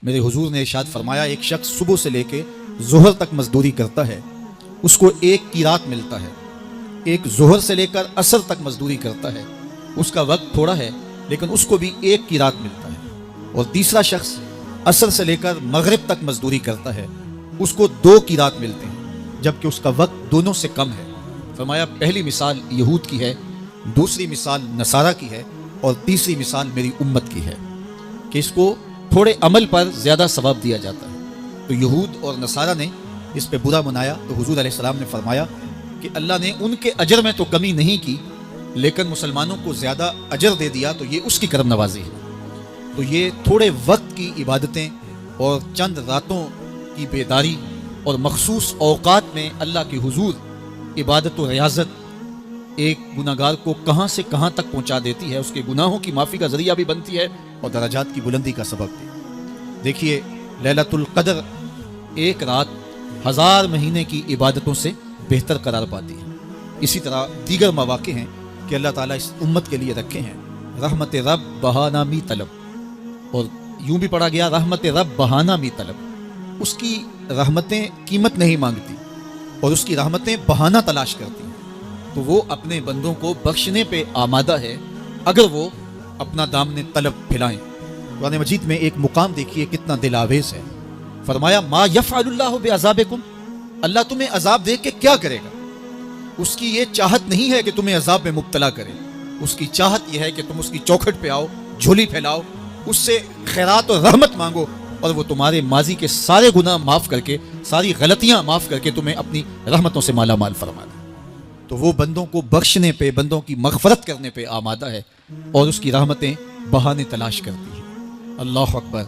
میرے حضور نے ارشاد فرمایا ایک شخص صبح سے لے کے ظہر تک مزدوری کرتا ہے، اس کو ایک قیراط ملتا ہے۔ ایک ظہر سے لے کر عصر تک مزدوری کرتا ہے، اس کا وقت تھوڑا ہے لیکن اس کو بھی ایک قیراط ملتا ہے۔ اور تیسرا شخص عصر سے لے کر مغرب تک مزدوری کرتا ہے، اس کو 2 قیراط ملتے ہیں جبکہ اس کا وقت دونوں سے کم ہے۔ فرمایا پہلی مثال یہود کی ہے، دوسری مثال نصارہ کی ہے، اور تیسری مثال میری امت کی ہے کہ اس کو تھوڑے عمل پر زیادہ ثواب دیا جاتا ہے۔ تو یہود اور نصارہ نے اس پہ برا منایا تو حضور علیہ السلام نے فرمایا کہ اللہ نے ان کے اجر میں تو کمی نہیں کی لیکن مسلمانوں کو زیادہ اجر دے دیا، تو یہ اس کی کرم نوازی ہے۔ تو یہ تھوڑے وقت کی عبادتیں اور چند راتوں کی بیداری اور مخصوص اوقات میں اللہ کے حضور عبادت و ریاضت ایک گناہگار کو کہاں سے کہاں تک پہنچا دیتی ہے، اس کے گناہوں کی معافی کا ذریعہ بھی بنتی ہے اور درجات کی بلندی کا سبب بھی۔ دیکھیے لیلۃ القدر ایک رات 1000 مہینے کی عبادتوں سے بہتر قرار پاتی ہے۔ اسی طرح دیگر مواقع ہیں کہ اللہ تعالیٰ اس امت کے لیے رکھے ہیں، رحمت رب بہانہ می طلب، اور یوں بھی پڑھا گیا رحمت رب بہانہ می طلب۔ اس کی رحمتیں قیمت نہیں مانگتی اور اس کی رحمتیں بہانہ تلاش کرتی ہیں، تو وہ اپنے بندوں کو بخشنے پہ آمادہ ہے اگر وہ اپنا دامن طلب پھیلائیں۔ قرآن مجید میں ایک مقام دیکھیے کتنا دل آویز ہے، فرمایا ما یفعل اللہ بعذابکم، اللہ تمہیں عذاب دے کے کیا کرے گا؟ اس کی یہ چاہت نہیں ہے کہ تمہیں عذاب میں مبتلا کرے، اس کی چاہت یہ ہے کہ تم اس کی چوکھٹ پہ آؤ، جھولی پھیلاؤ، اس سے خیرات اور رحمت مانگو، اور وہ تمہارے ماضی کے سارے گناہ معاف کر کے، ساری غلطیاں معاف کر کے تمہیں اپنی رحمتوں سے مالا مال فرما دے۔ تو وہ بندوں کو بخشنے پہ، بندوں کی مغفرت کرنے پہ آمادہ ہے اور اس کی رحمتیں بہانے تلاش کرتی ہیں۔ اللہ اکبر۔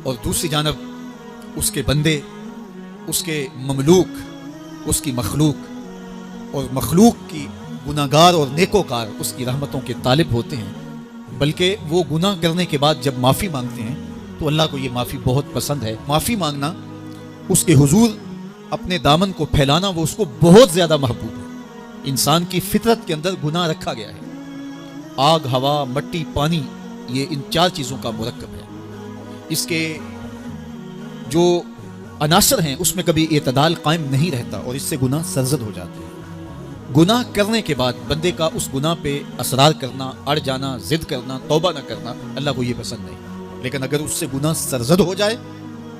اور دوسری جانب اس کے بندے، اس کے مملوک، اس کی مخلوق اور مخلوق کی گناہگار اور نیکوکار اس کی رحمتوں کے طالب ہوتے ہیں، بلکہ وہ گناہ کرنے کے بعد جب معافی مانگتے ہیں تو اللہ کو یہ معافی بہت پسند ہے۔ معافی مانگنا، اس کے حضور اپنے دامن کو پھیلانا، وہ اس کو بہت زیادہ محبوب ہے۔ انسان کی فطرت کے اندر گناہ رکھا گیا ہے، آگ، ہوا، مٹی، پانی، یہ ان 4 چیزوں کا مرکب ہے۔ اس کے جو عناصر ہیں اس میں کبھی اعتدال قائم نہیں رہتا اور اس سے گناہ سرزد ہو جاتے ہیں۔ گناہ کرنے کے بعد بندے کا اس گناہ پہ اصرار کرنا، اڑ جانا، ضد کرنا، توبہ نہ کرنا، اللہ کو یہ پسند نہیں۔ لیکن اگر اس سے گناہ سرزد ہو جائے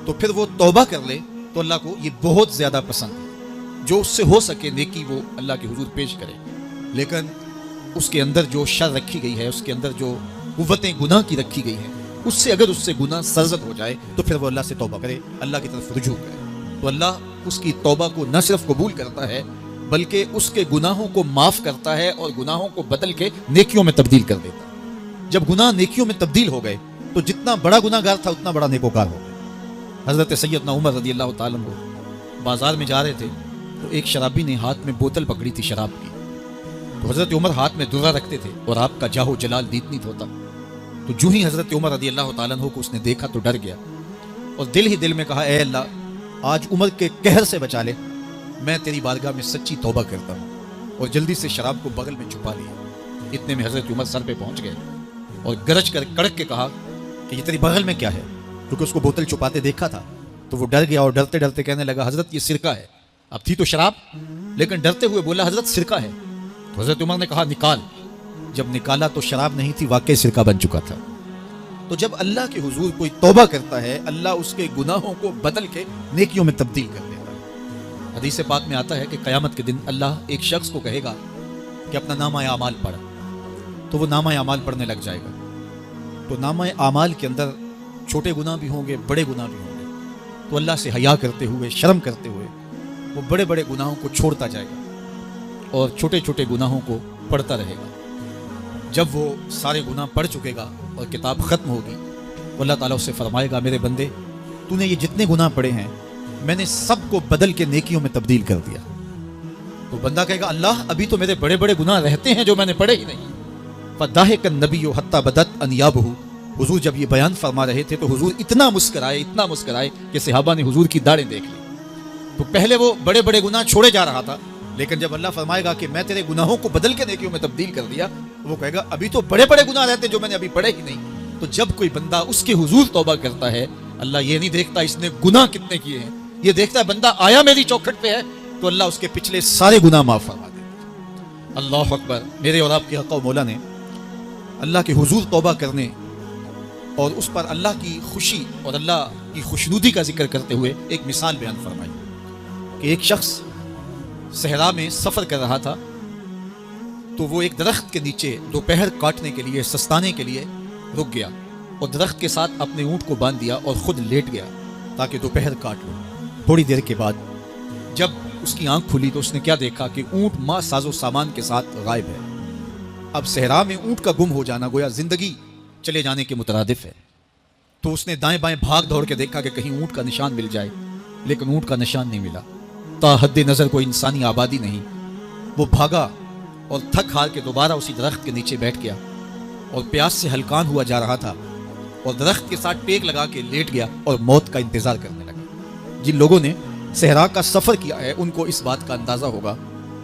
تو پھر وہ توبہ کر لے تو اللہ کو یہ بہت زیادہ پسند ہے۔ جو اس سے ہو سکے نیکی وہ اللہ کے حضور پیش کرے، لیکن اس کے اندر جو شر رکھی گئی ہے، اس کے اندر جو قوتیں گناہ کی رکھی گئی ہیں، اس سے اگر اس سے گناہ سرزد ہو جائے تو پھر وہ اللہ سے توبہ کرے، اللہ کی طرف رجوع کرے، تو اللہ اس کی توبہ کو نہ صرف قبول کرتا ہے بلکہ اس کے گناہوں کو معاف کرتا ہے اور گناہوں کو بدل کے نیکیوں میں تبدیل کر دیتا ہے۔ جب گناہ نیکیوں میں تبدیل ہو گئے تو جتنا بڑا گناہ گار تھا اتنا بڑا نیکوکار ہو گیا۔ حضرت سیدنا عمر رضی اللہ تعالیٰ عنہ بازار میں جا رہے تھے تو ایک شرابی نے ہاتھ میں بوتل پکڑی تھی شراب کی، تو حضرت عمر ہاتھ میں درہ رکھتے تھے اور آپ کا جاہ و جلال دیتنیت ہوتا، تو جو ہی حضرت عمر رضی اللہ تعالیٰ عنہ کو اس نے دیکھا تو ڈر گیا اور دل ہی دل میں کہا اے اللہ آج عمر کے قہر سے بچا لے، میں تیری بارگاہ میں سچی توبہ کرتا ہوں، اور جلدی سے شراب کو بغل میں چھپا لیا۔ اتنے میں حضرت عمر سر پہ پہنچ گئے اور گرج کر کڑک کے کہا کہ یہ تیری بغل میں کیا ہے، کیونکہ اس کو بوتل چھپاتے دیکھا تھا تو وہ ڈر گیا اور ڈرتے ڈرتے کہنے لگا حضرت یہ سرکہ ہے۔ اب تھی تو شراب لیکن ڈرتے ہوئے بولا حضرت سرکہ ہے، تو حضرت عمر نے کہا نکال۔ جب نکالا تو شراب نہیں تھی، واقعی سرکہ بن چکا تھا۔ تو جب اللہ کے حضور کوئی توبہ کرتا ہے اللہ اس کے گناہوں کو بدل کے نیکیوں میں تبدیل کر دیتا ہے۔ حدیث پاک میں آتا ہے کہ قیامت کے دن اللہ ایک شخص کو کہے گا کہ اپنا نامہ اعمال پڑھ، تو وہ نامہ اعمال پڑھنے لگ جائے گا، تو نامہ اعمال کے اندر چھوٹے گناہ بھی ہوں گے، بڑے گناہ بھی ہوں گے، تو اللہ سے حیا کرتے ہوئے، شرم کرتے ہوئے وہ بڑے بڑے گناہوں کو چھوڑتا جائے گا اور چھوٹے چھوٹے گناہوں کو پڑھتا رہے گا۔ جب وہ سارے گناہ پڑھ چکے گا اور کتاب ختم ہوگی تو اللہ تعالیٰ اس سے فرمائے گا میرے بندے تو نے یہ جتنے گناہ پڑھے ہیں میں نے سب کو بدل کے نیکیوں میں تبدیل کر دیا۔ تو بندہ کہے گا اللہ ابھی تو میرے بڑے بڑے گناہ رہتے ہیں جو میں نے پڑھے ہی نہیں۔ فضاحک النبی حتی بدت انیابہ، حضور جب یہ بیان فرما رہے تھے تو حضور اتنا مسکرائے کہ صحابہ نے حضور کی داڑھیں دیکھ لی۔ تو پہلے وہ بڑے بڑے گناہ چھوڑے جا رہا تھا، لیکن جب اللہ فرمائے گا کہ میں تیرے گناہوں کو بدل کے نیکیوں میں تبدیل کر دیا، وہ کہے گا ابھی تو بڑے بڑے گناہ رہتے جو میں نے ابھی پڑھے ہی نہیں۔ تو جب کوئی بندہ اس کے حضور توبہ کرتا ہے اللہ یہ نہیں دیکھتا اس نے گناہ کتنے کیے ہیں، یہ دیکھتا ہے بندہ آیا میری چوکھٹ پہ ہے تو اللہ اس کے پچھلے سارے گناہ معاف فرما دیتا۔ اللہ اکبر۔ میرے اور آپ کے حق و مولا نے اللہ کے حضور توبہ کرنے اور اس پر اللہ کی خوشی اور اللہ کی خوشنودی کا ذکر کرتے ہوئے ایک مثال بیان فرمائی کہ ایک شخص صحرا میں سفر کر رہا تھا تو وہ ایک درخت کے نیچے دوپہر کاٹنے کے لیے، سستانے کے لیے رک گیا اور درخت کے ساتھ اپنے اونٹ کو باندھ دیا اور خود لیٹ گیا تاکہ دوپہر کاٹ لو۔ تھوڑی دیر کے بعد جب اس کی آنکھ کھلی تو اس نے کیا دیکھا کہ اونٹ ماں ساز و سامان کے ساتھ غائب ہے۔ اب صحرا میں اونٹ کا گم ہو جانا گویا زندگی چلے جانے کے مترادف ہے، تو اس نے دائیں بائیں بھاگ دوڑ کے دیکھا کہ کہیں اونٹ کا نشان مل جائے، لیکن اونٹ کا نشان نہیں ملا۔ تا حد نظر کوئی انسانی آبادی نہیں۔ وہ بھاگا اور تھک ہار کے دوبارہ اسی درخت کے نیچے بیٹھ گیا اور پیاس سے ہلکان ہوا جا رہا تھا اور درخت کے ساتھ ٹیک لگا کے لیٹ گیا اور موت کا انتظار کرنے لگا۔ جن لوگوں نے صحرا کا سفر کیا ہے ان کو اس بات کا اندازہ ہوگا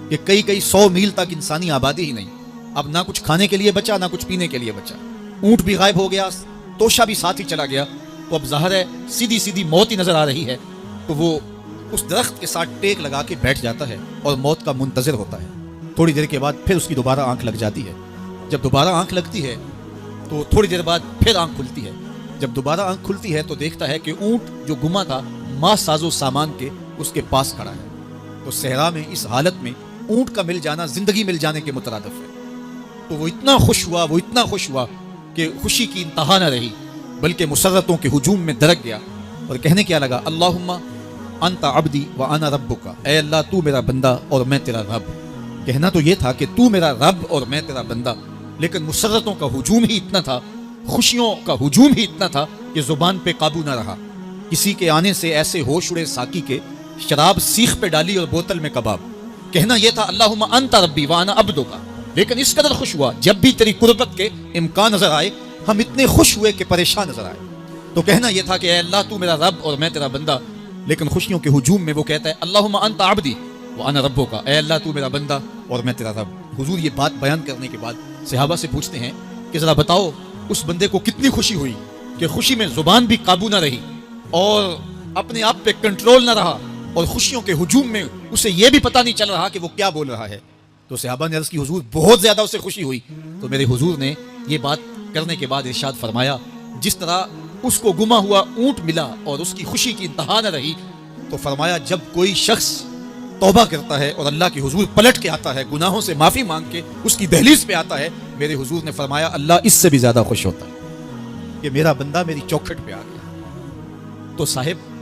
کہ کئی 100 میل تک انسانی آبادی ہی نہیں، اب نہ کچھ کھانے کے لیے بچا نہ کچھ پینے کے لیے بچا، اونٹ بھی غائب ہو گیا، توشا بھی ساتھ ہی چلا گیا، تو اب ظاہر ہے سیدھی موت ہی نظر آ رہی ہے، تو وہ اس درخت کے ساتھ ٹیک لگا کے بیٹھ جاتا ہے اور موت کا منتظر ہوتا ہے۔ تھوڑی دیر کے بعد پھر اس کی دوبارہ آنکھ لگ جاتی ہے۔ جب دوبارہ آنکھ لگتی ہے تو تھوڑی دیر بعد پھر آنکھ کھلتی ہے۔ جب دوبارہ آنکھ کھلتی ہے تو دیکھتا ہے کہ اونٹ جو گما تھا ماں ساز و سامان کے اس کے پاس کھڑا ہے۔ تو صحرا میں اس حالت میں اونٹ کا مل جانا زندگی مل جانے کے مترادف ہے۔ تو وہ اتنا خوش ہوا کہ خوشی کی انتہا نہ رہی، بلکہ مسرتوں کے ہجوم میں درک گیا اور کہنے کیا لگا، اللہم انت عبدی وانا ربک، اے اللہ تو میرا بندہ اور میں تیرا رب۔ کہنا تو یہ تھا کہ تو میرا رب اور میں تیرا بندہ، لیکن مسرتوں کا ہجوم ہی اتنا تھا، خوشیوں کا ہجوم ہی اتنا تھا کہ زبان پہ قابو نہ رہا۔ کسی کے آنے سے ایسے ہوش اڑے ساقی کے، شراب سیخ پہ ڈالی اور بوتل میں کباب۔ کہنا یہ تھا اللہم انت ربی وانا عبدک، لیکن اس قدر خوش ہوا جب بھی تیری قربت کے امکان نظر آئے ہم اتنے خوش ہوئے کہ پریشان نظر آئے۔ تو کہنا یہ تھا کہ اے اللہ تو میرا رب اور میں تیرا بندہ، لیکن خوشیوں کے ہجوم میں وہ کہتا ہے اللہم انت عبدی وانا ربک، اے اللہ تو میرا بندہ اور میں تیرا رب۔ حضور یہ بات بیان کرنے کے بعد صحابہ سے پوچھتے ہیں کہ ذرا بتاؤ اس بندے کو کتنی خوشی ہوئی کہ خوشی میں زبان بھی قابو نہ رہی اور اپنے آپ پہ کنٹرول نہ رہا، اور خوشیوں کے ہجوم میں اسے یہ بھی پتہ نہیں چل رہا کہ وہ کیا بول رہا ہے۔ تو صحابہ نے عرض کی حضور بہت زیادہ اسے خوشی ہوئی۔ تو میرے حضور نے یہ بات کرنے کے بعد ارشاد فرمایا، جس طرح اس کو گما ہوا اونٹ ملا اور اس کی خوشی کی انتہا نہ رہی، تو فرمایا جب کوئی شخص توبہ کرتا ہے اور اللہ کے حضور پلٹ کے آتا ہے، گناہوں سے معافی مانگ کے اس کی دہلیز پہ آتا ہے، میرے حضور نے فرمایا اللہ اس سے بھی زیادہ خوش ہوتا ہے کہ میرا بندہ میری چوکھٹ پہ آ گیا۔ تو صاحب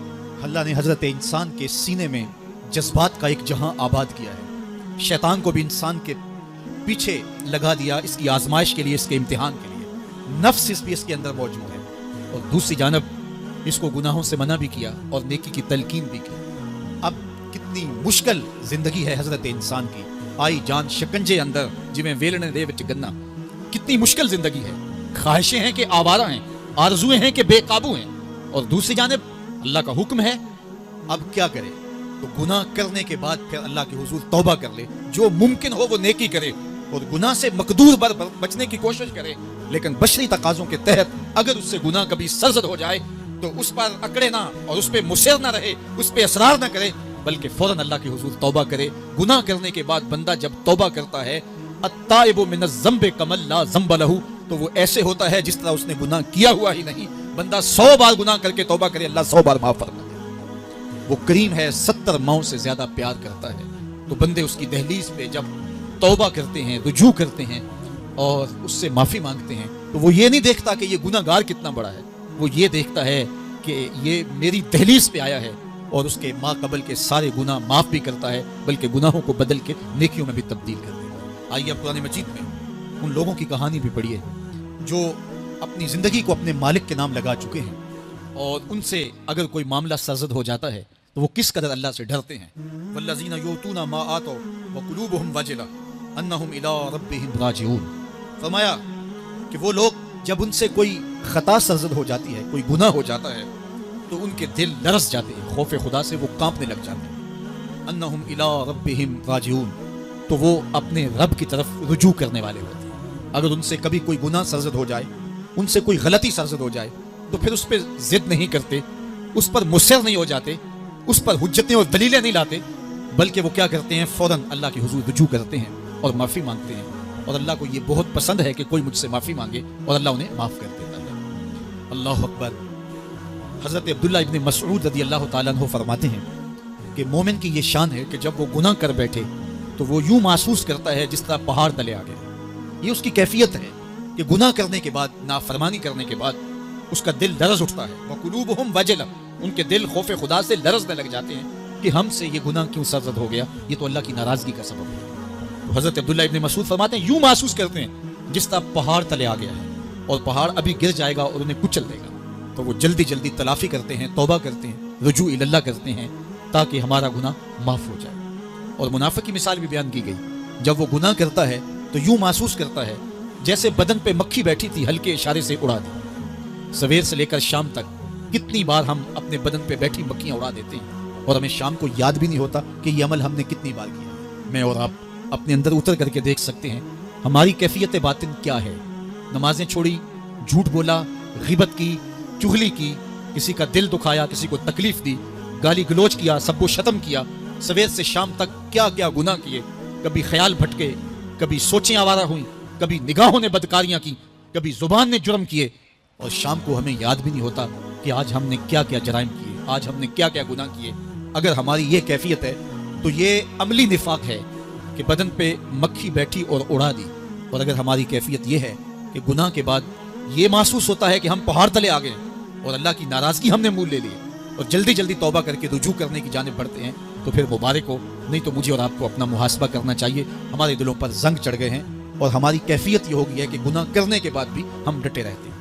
اللہ نے حضرت انسان کے سینے میں جذبات کا ایک جہاں آباد کیا ہے، شیطان کو بھی انسان کے پیچھے لگا دیا اس کی آزمائش کے لیے، اس کے امتحان کے لیے، نفس اس بھی اس کے اندر موجود ہے، اور دوسری جانب اس کو گناہوں سے منع بھی کیا اور نیکی کی تلقین بھی کی۔ اب کتنی مشکل زندگی ہے حضرت انسان کی، آئی جان شکنجے اندر جویں ویلنے دے وچ گنا، کتنی مشکل زندگی ہے، خواہشیں ہیں کہ آوارہ ہیں، آرزویں ہیں کہ بے قابو ہیں، اور دوسری جانب اللہ کا حکم ہے، اب کیا کرے؟ تو گناہ کرنے کے بعد پھر اللہ کے حضور توبہ کر لے، جو ممکن ہو وہ نیکی کرے اور گناہ سے مقدور بر بچنے کی کوشش کرے، لیکن بشری تقاضوں کے تحت اگر اس سے گناہ کبھی سرزد ہو جائے تو اس پر اکڑے نہ اور اس پہ مصر نہ رہے، اس پہ اصرار نہ کرے، بلکہ فوراً اللہ کے حضور توبہ کرے۔ گناہ کرنے کے بعد بندہ جب توبہ کرتا ہے، التائب من الذنب کمن لا ذنب لہ، تو وہ ایسے ہوتا ہے جس طرح اس نے گناہ کیا ہوا ہی نہیں۔ بندہ 100 بار گناہ کر کے توبہ کرے، اللہ 100 بار معاف فرما دے۔ وہ کریم ہے، 70 ماؤں سے زیادہ پیار کرتا ہے۔ تو بندے اس کی دہلیز پہ جب توبہ کرتے ہیں، رجوع کرتے ہیں اور اس سے معافی مانگتے ہیں، تو وہ یہ نہیں دیکھتا کہ یہ گناہ گار کتنا بڑا ہے، وہ یہ دیکھتا ہے کہ یہ میری دہلیز پہ آیا ہے اور اس کے ما قبل کے سارے گناہ معاف بھی کرتا ہے، بلکہ گناہوں کو بدل کے نیکیوں میں بھی تبدیل کر دیتا ہے۔ آئیے اب قرآن مجید میں ان لوگوں کی کہانی بھی پڑھیے جو اپنی زندگی کو اپنے مالک کے نام لگا چکے ہیں، اور ان سے اگر کوئی معاملہ سرزد ہو جاتا ہے تو وہ کس قدر اللہ سے ڈرتے ہیں۔ والذین یؤتون ما آتوا وقلوبهم وجلہ انہم الی ربہم راجعون۔ فرمایا کہ وہ لوگ جب ان سے کوئی خطا سرزد ہو جاتی ہے، کوئی گناہ ہو جاتا ہے، تو ان کے دل لرز جاتے ہیں، خوف خدا سے وہ کانپنے لگ جاتے ہیں۔ انہم الی ربہم راجعون، تو وہ اپنے رب کی طرف رجوع کرنے والے ہوتے ہیں۔ اگر ان سے کبھی کوئی گناہ سرزد ہو جائے، ان سے کوئی غلطی سرزد ہو جائے، تو پھر اس پہ ضد نہیں کرتے, اس پر مصر نہیں ہو جاتے, اس پر حجتیں اور دلیلیں نہیں لاتے, بلکہ وہ کیا کرتے ہیں, فوراً اللہ کے حضور رجوع کرتے ہیں اور معافی مانگتے ہیں. اور اللہ کو یہ بہت پسند ہے کہ کوئی مجھ سے معافی مانگے, اور اللہ انہیں معاف کر دیتا ہے. اللہ اکبر. حضرت عبداللہ ابن مسعود رضی اللہ تعالیٰ عنہ فرماتے ہیں کہ مومن کی یہ شان ہے کہ جب وہ گناہ کر بیٹھے تو وہ یوں محسوس کرتا ہے جس طرح پہاڑ تلے آ گئے. یہ اس کی کیفیت ہے کہ گناہ کرنے کے بعد, نافرمانی کرنے کے بعد اس کا دل لرز اٹھتا ہے. وَقُلُوبُهُمْ وَجِلَةٌ, ان کے دل خوف خدا سے لرزنے لگ جاتے ہیں کہ ہم سے یہ گناہ کیوں سرزد ہو گیا, یہ تو اللہ کی ناراضگی کا سبب ہے. تو حضرت عبداللہ ابن مسعود فرماتے ہیں یوں محسوس کرتے ہیں جس طرح پہاڑ تلے آ گیا ہے, اور پہاڑ ابھی گر جائے گا اور انہیں کچل دے گا. تو وہ جلدی جلدی تلافی کرتے ہیں, توبہ کرتے ہیں, رجوع اللہ کرتے ہیں تاکہ ہمارا گناہ معاف ہو جائے. اور منافق کی مثال بھی بیان کی گئی. جب وہ گناہ کرتا ہے تو یوں محسوس کرتا ہے جیسے بدن پہ مکھی بیٹھی تھی, ہلکے اشارے سے اڑا دی. سویر سے لے کر شام تک کتنی بار ہم اپنے بدن پہ بیٹھی مکھیاں اڑا دیتے ہیں اور ہمیں شام کو یاد بھی نہیں ہوتا کہ یہ عمل ہم نے کتنی بار کیا. میں اور آپ اپنے اندر اتر کر کے دیکھ سکتے ہیں ہماری کیفیت باطن کیا ہے. نمازیں چھوڑی, جھوٹ بولا, غیبت کی, چغلی کی, کسی کا دل دکھایا, کسی کو تکلیف دی, گالی گلوچ کیا, سب کو شتم کیا, سویر سے شام تک کیا کیا گناہ کیے. کبھی خیال بھٹکے, کبھی سوچیں آوارہ ہوئیں, کبھی نگاہوں نے بدکاریاں کی, کبھی زبان نے جرم کیے, اور شام کو ہمیں یاد بھی نہیں ہوتا کہ آج ہم نے کیا کیا جرائم کیے, آج ہم نے کیا کیا گناہ کیے. اگر ہماری یہ کیفیت ہے تو یہ عملی نفاق ہے کہ بدن پہ مکھی بیٹھی اور اڑا دی. اور اگر ہماری کیفیت یہ ہے کہ گناہ کے بعد یہ محسوس ہوتا ہے کہ ہم پہاڑ تلے آ گئے اور اللہ کی ناراضگی ہم نے مول لے لی اور جلدی جلدی توبہ کر کے رجوع کرنے کی جانب بڑھتے ہیں, تو پھر مبارک ہو. نہیں تو مجھے اور آپ کو اپنا محاسبہ کرنا چاہیے. ہمارے دلوں پر زنگ چڑھ گئے ہیں اور ہماری کیفیت یہ ہو گئی ہے کہ گناہ کرنے کے بعد بھی ہم ڈٹے رہتے ہیں.